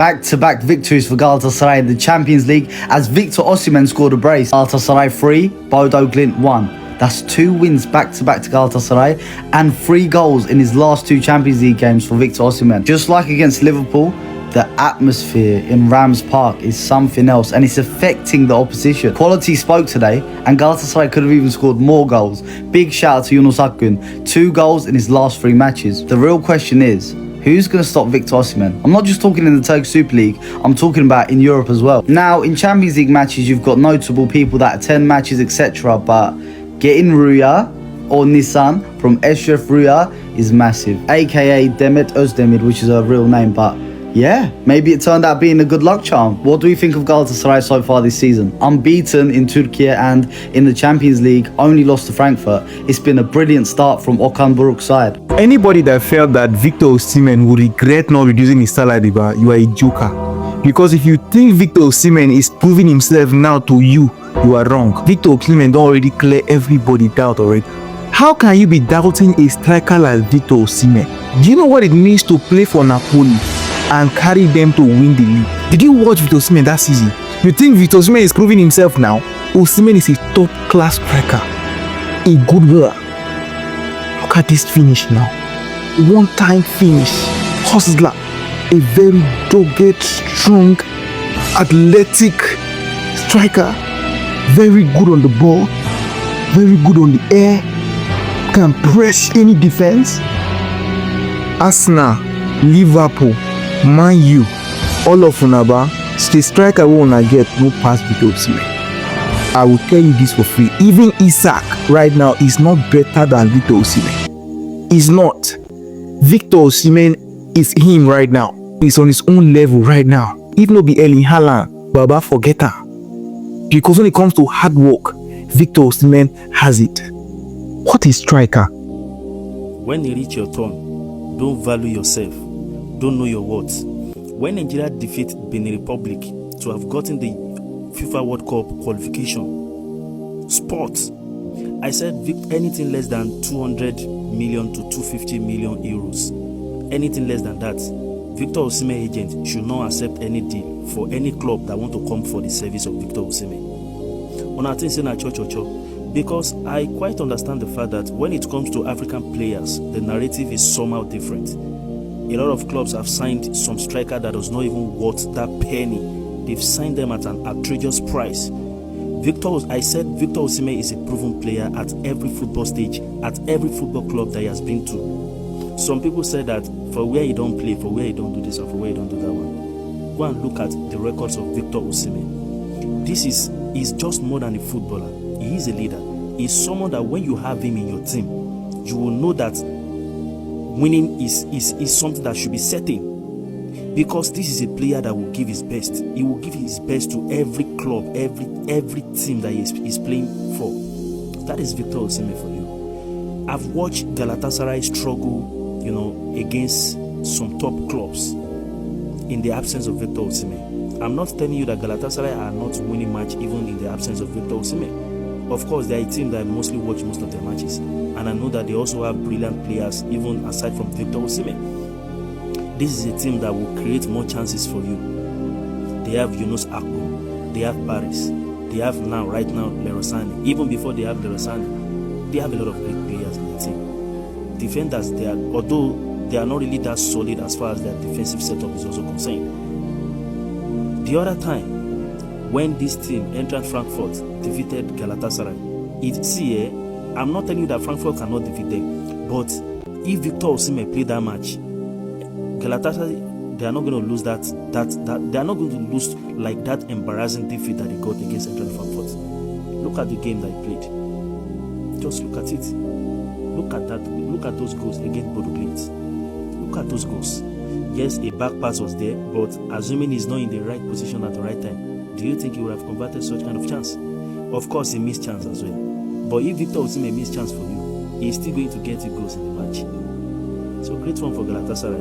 Back-to-back victories for Galatasaray in the Champions League as Victor Osimhen scored a brace. Galatasaray 3, Bodo Glimt 1. That's 2 wins back-to-back to Galatasaray and 3 goals in his last 2 Champions League games for Victor Osimhen. Just like against Liverpool, the atmosphere in Rams Park is something else and it's affecting the opposition. Quality spoke today and Galatasaray could have even scored more goals. Big shout out to Yunus Akgün, 2 goals in his last 3 matches. The real question is, who's going to stop Victor Osimhen? I'm not just talking in the Turkish Super League, I'm talking about in Europe as well. Now, in Champions League matches, you've got notable people that attend matches, etc. But getting Rüya or Nisan from Eşref Rüya is massive, aka Demet Özdemir, which is her real name. But yeah, maybe it turned out being a good luck charm. What do we think of Galatasaray so far this season? Unbeaten in Turkey and in the Champions League, only lost to Frankfurt. It's been a brilliant start from Okan Buruk's side. Anybody that felt that Victor Osimhen would regret not reducing his salary, you are a joker. Because if you think Victor Osimhen is proving himself now to you, you are wrong. Victor Osimhen don't already clear everybody doubt already. How can you be doubting a striker like Victor Osimhen? Do you know what it means to play for Napoli and carry them to win the league? Did you watch Victor Osimhen that season? You think Victor Osimhen is proving himself now? Osimhen is a top-class striker, a good player. Look at this finish now. One-time finish. Hustler. A very dogged, strong, athletic striker. Very good on the ball. Very good on the air. Can press any defense. Arsenal, Liverpool, Man U, all of Unaba, the striker we wanna get no pass Victor Osimhen. I will tell you this for free. Even Isaac right now is not better than Victor Osimhen. He's not. Victor Osimhen is him right now. He's on his own level right now. If not be Erling Haaland, Baba forget her. Because when it comes to hard work, Victor Osimhen has it. What is striker? When you reach your turn, don't value yourself. Don't know your worth. When Nigeria defeat Benin Republic to have gotten the FIFA World Cup qualification, sports, I said anything less than 200 million to 250 million euros, anything less than that, Victor Osimhen agent should not accept any deal for any club that want to come for the service of Victor Osimhen. On our thing saying because I quite understand the fact that when it comes to African players, the narrative is somehow different. A lot of clubs have signed some striker that does not even worth that penny. They've signed them at an outrageous price. I said Victor Osimhen is a proven player at every football stage, at every football club that he has been to. Some people say that for where he don't play, for where he don't do this, or for where he don't do that one. Go and look at the records of Victor Osimhen. He's just more than a footballer. He is a leader. He's someone that when you have him in your team, you will know that winning is something that should be certain. Because this is a player that will give his best. He will give his best to every club, every team that he's playing for. That is Victor Osimhen for you. I've watched Galatasaray struggle, against some top clubs in the absence of Victor Osimhen. I'm not telling you that Galatasaray are not winning match even in the absence of Victor Osimhen. Of course, they are a team that I mostly watch most of their matches, and I know that they also have brilliant players even aside from Victor Osimhen. This is a team that will create more chances for you. They have Yunus Akgün, they have Paris, they have right now Leroy Sané. Even before they have Leroy Sané, they have a lot of great players in the team. Defenders, although they are not really that solid as far as their defensive setup is also concerned. The other time, when this team, Eintracht Frankfurt, defeated Galatasaray, I'm not telling you that Frankfurt cannot defeat them, but if Victor Osimhen played that match, Galatasaray, they are not going to lose that they are not going to lose like that embarrassing defeat that they got against Eintracht Frankfurt. Look at the game that he played. Just look at it. Look at that. Look at those goals against Bodo Glimt. Look at those goals. Yes, a back pass was there, but assuming he's not in the right position at the right time, do you think he would have converted such kind of chance? Of course, he missed chance as well. But if Victor Osimhen missed chance for you, he's still going to get you goals in the match. So great one for Galatasaray,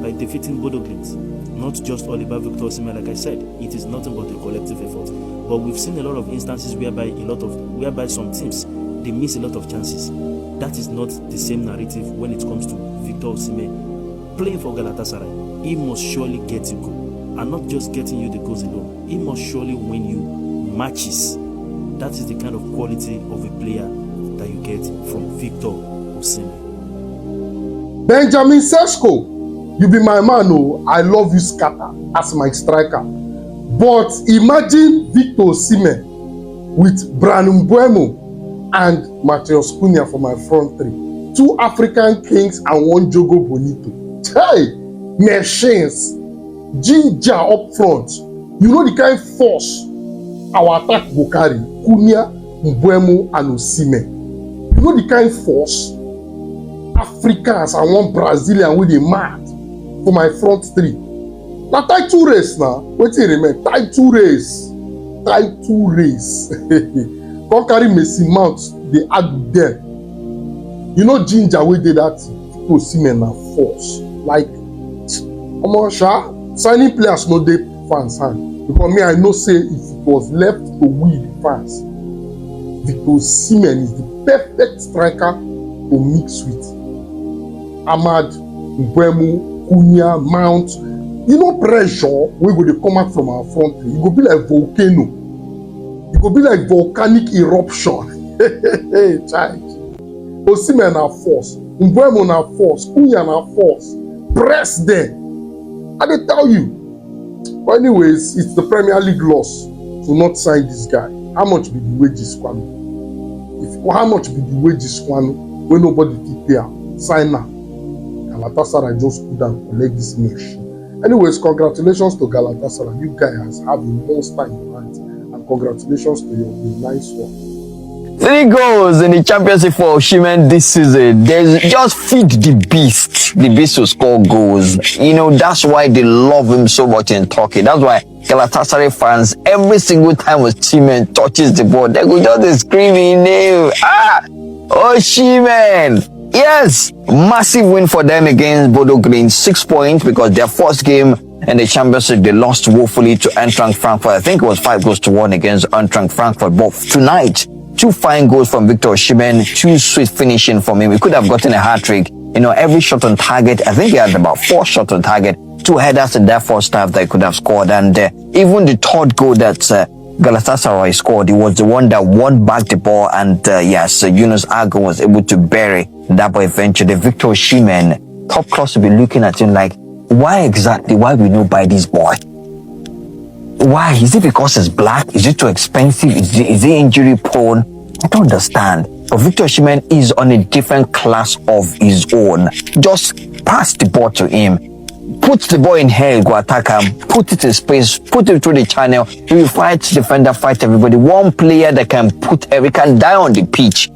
by defeating Bodo Glimt. Not just all about Victor Osimhen, like I said, it is nothing but a collective effort. But we've seen a lot of instances whereby some teams, they miss a lot of chances. That is not the same narrative when it comes to Victor Osimhen playing for Galatasaray. he must surely get you goal. And not just getting you the goals alone, he must surely win you matches. That is the kind of quality of a player that you get from Victor Osimhen. Benjamin Sesko, you be my man, oh, I love you scatter as my striker. But imagine Victor Osimhen with Brandon Mbeumo and Matheus Cunha for my front three. 2 African kings and 1 Jogo Bonito. Hey, machines, ginger up front. You know the kind of force our attack go carry. Cunha, Mbeumo and Osimhen. You know the kind of force Africans and 1 Brazilian with a mad for my front three. Na title race now. Wetin remain? Title race. Title race. Come carry Messi Mount, they add with them. You know ginger wey dey that Osimhen na force. Like, omo sha, signing players no dey fans hand. Because me, I know say if it was left to we the fans, Victor Osimhen is the perfect striker to mix with. Ahmad, Mbeumo, Cunha, Mount. You know pressure wey go dey come out from our front three. E go be like volcano. E go be like volcanic eruption. Hey, child. Osimhen na force. Mbeumo na force. Cunha na force. Press them. I dey tell you. But anyways, it's the Premier League loss to not sign this guy. How much be the wages, Kwano? How much be the wages, Kwano? When nobody fit pay am, sign now. Galatasaray just put down collect this mesh. Anyways, congratulations to Galatasaray. You guys have a monster in your hands, and congratulations to you. Nice one. 3 goals in the championship for Osimhen this season. There's just feed the beast. The beast will score goals. You know, that's why they love him so much in Turkey. That's why Galatasaray fans, every single time Osimhen touches the ball, they go just scream his name. Osimhen! Yes! Massive win for them against Bodo Glimt. 6 points because their first game in the championship, they lost woefully to Eintracht Frankfurt. I think it was 5-1 against Eintracht Frankfurt. But tonight, 2 fine goals from Victor Osimhen, 2 sweet finishing from him. He could have gotten a hat-trick. You know, every shot on target, I think he had about 4 shots on target, 2 headers in that first half that he could have scored. And even the third goal that Galatasaray scored, it was the one that won back the ball. And yes, Yunus Agha was able to bury that ball eventually. Victor Osimhen, top class will be looking at him like, why we no buy this boy? Why? Is it because it's black? Is it too expensive? Is he injury prone? I don't understand. But Victor Osimhen is on a different class of his own. Just pass the ball to him. Put the ball in here, go attack him. Put it in space. Put it through the channel. He will fight defender, fight everybody. One player that can die on the pitch.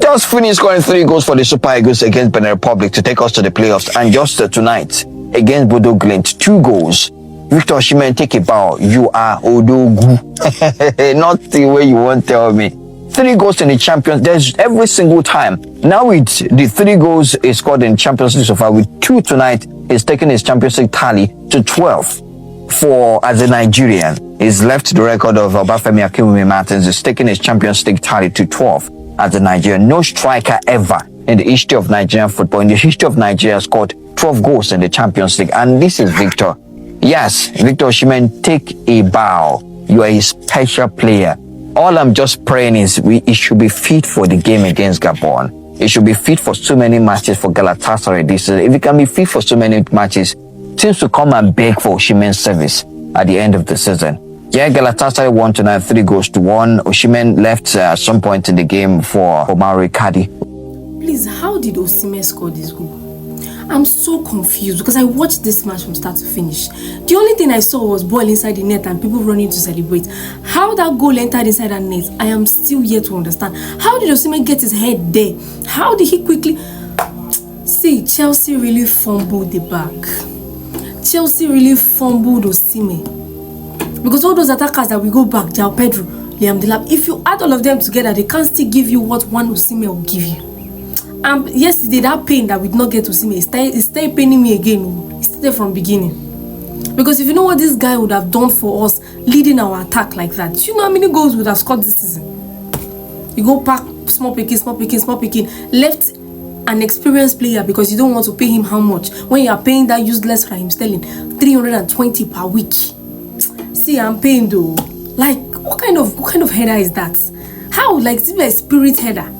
Just finished scoring 3 goals for the Super Eagles against Benin Republic to take us to the playoffs. And just tonight, against Bodo Glimt, 2 goals. Victor Osimhen, take a bow. You are Odogu. Not the way you want to tell me. 3 goals in the Champions. There's every single time. Now with the 3 goals he scored in Champions League so far, with 2 tonight, he's taken his Champions League tally to 12 as a Nigerian. He's left the record of Obafemi Akinwumi Martins. He's taken his Champions League tally to 12 as a Nigerian. No striker ever in the history of Nigerian football, in the history of Nigeria, scored 12 goals in the Champions League. And this is Victor. Yes, Victor Osimhen, take a bow. You are a special player. All I'm just praying is it should be fit for the game against Gabon. It should be fit for so many matches for Galatasaray this season. If it can be fit for so many matches, teams will come and beg for Osimhen's service at the end of the season. Yeah, Galatasaray won tonight 3-1. Osimhen left at some point in the game for Omar Icardi. Please, how did Osimhen score this goal? I'm so confused because I watched this match from start to finish. The only thing I saw was ball inside the net and people running to celebrate. How that goal entered inside that net, I am still yet to understand. How did Osimhen get his head there? How did he quickly... See, Chelsea really fumbled the back. Chelsea really fumbled Osimhen. Because all those attackers that we go back, João Pedro, Liam Delap, if you add all of them together, they can't still give you what one Osimhen will give you. And yesterday, that pain that we did not get to see me, it started paining me again. It started from beginning. Because if you know what this guy would have done for us, leading our attack like that, do you know how many goals we would have scored this season? You go back, small picking, left an experienced player because you don't want to pay him how much when you are paying that useless Raheem Sterling 320 per week. See, I'm paying though. Like, what kind of header is that? How? Like, is it a spirit header?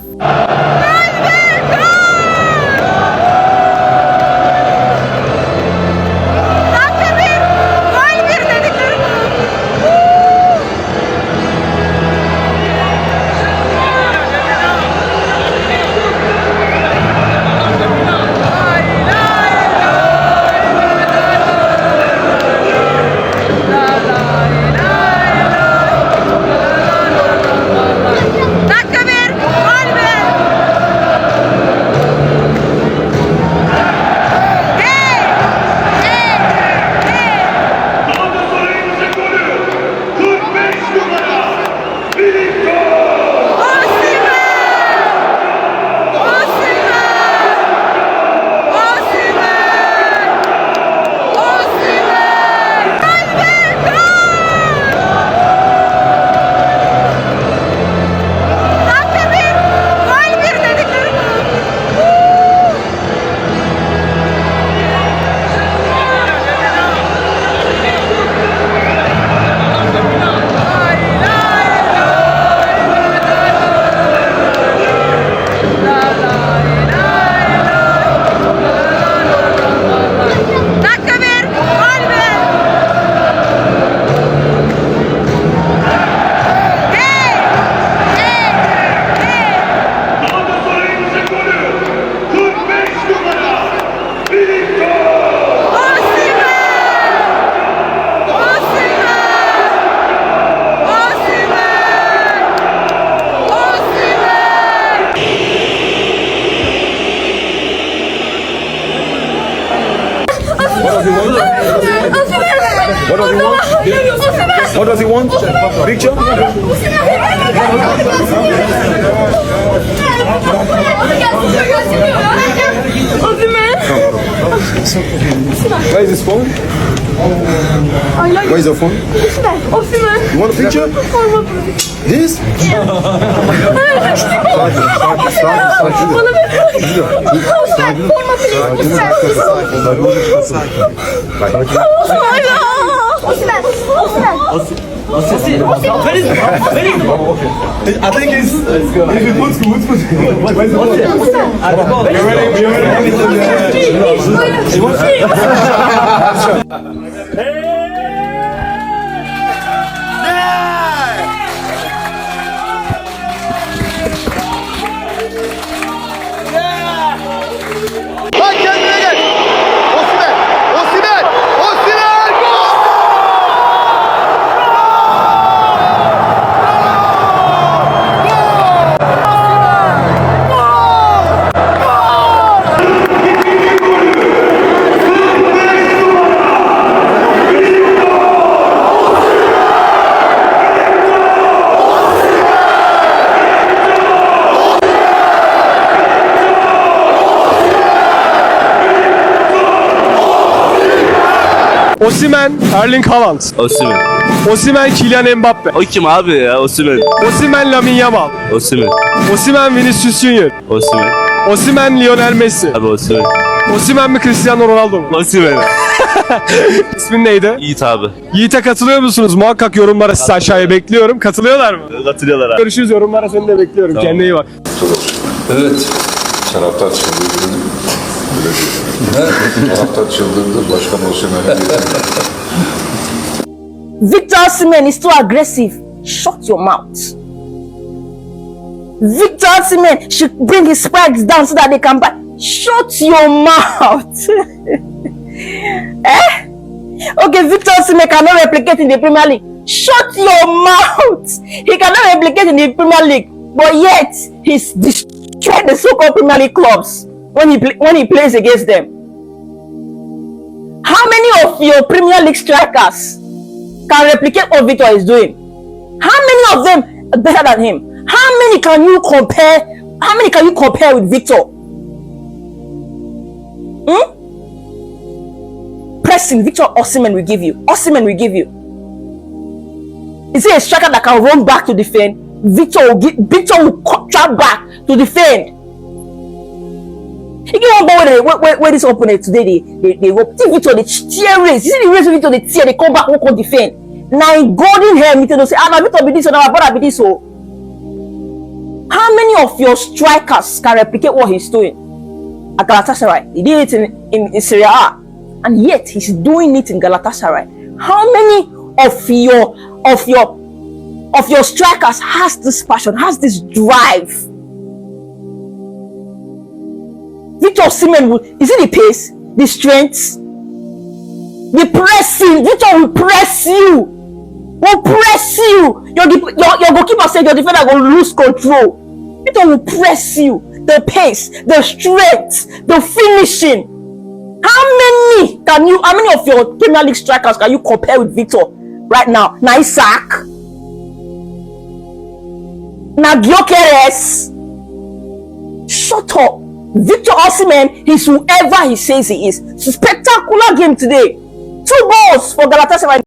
What does he want? Picture? Where is his phone? Where is your phone? You want a picture? This? I think it's Osimhen, Erling Haaland. Osimhen. Osimhen, Kylian Mbappe. O kim abi ya? Osimhen. Osimhen, Lamine Yamal. Osimhen. Osimhen, Vinicius Junior. Osimhen. Osimhen, Lionel Messi. Abi Osimhen. Osimhen mi, Cristiano Ronaldo mu? Osimhen. İsmin neydi? Yiğit abi. Yiğit'e katılıyor musunuz? Muhakkak yorumlara sizi aşağıya bekliyorum. Katılıyorlar mı? Katılıyorlar abi. Görüşürüz, yorumlara seni de bekliyorum. Tamam. Kendine iyi bak. Evet. Taraftar çıldırdı. Taraftar çıldırdı. Başkan Osimhen'e Victor Osimhen is too aggressive. Shut your mouth. Victor Osimhen should bring his spikes down so that they can buy. Shut your mouth. Okay, Victor Osimhen cannot replicate in the Premier League. Shut your mouth. He cannot replicate in the Premier League, but yet he's destroyed the so-called Premier League clubs when he plays against them. How many of your Premier League strikers can replicate what Victor is doing? How many of them are better than him? How many can you compare? How many can you compare with Victor? Pressing, Victor Osimhen will give you. Osimhen will give you. Is it a striker that can run back to defend? Victor will track back to defend. You get one ball where this opponent today they go Victor the tear race. You see the race Victor the tear, they come back, won't come defend. Now in golden hair, me tell say, Victor be this, and my brother be this. So how many of your strikers can replicate what he's doing at Galatasaray? He did it in Serie A, and yet he's doing it in Galatasaray. How many of your strikers has this passion, has this drive? Victor Osimhen, is it the pace, the strength, the pressing? Victor will press you. Will press you. Your goalkeeper said your defender will lose control. Victor will press you. The pace, the strength, the finishing. How many of your Premier League strikers can you compare with Victor right now? Na Isaac, na Gyökeres. Shut up. Victor Osimhen is whoever he says he is. Spectacular game today. 2 goals for Galatasaray.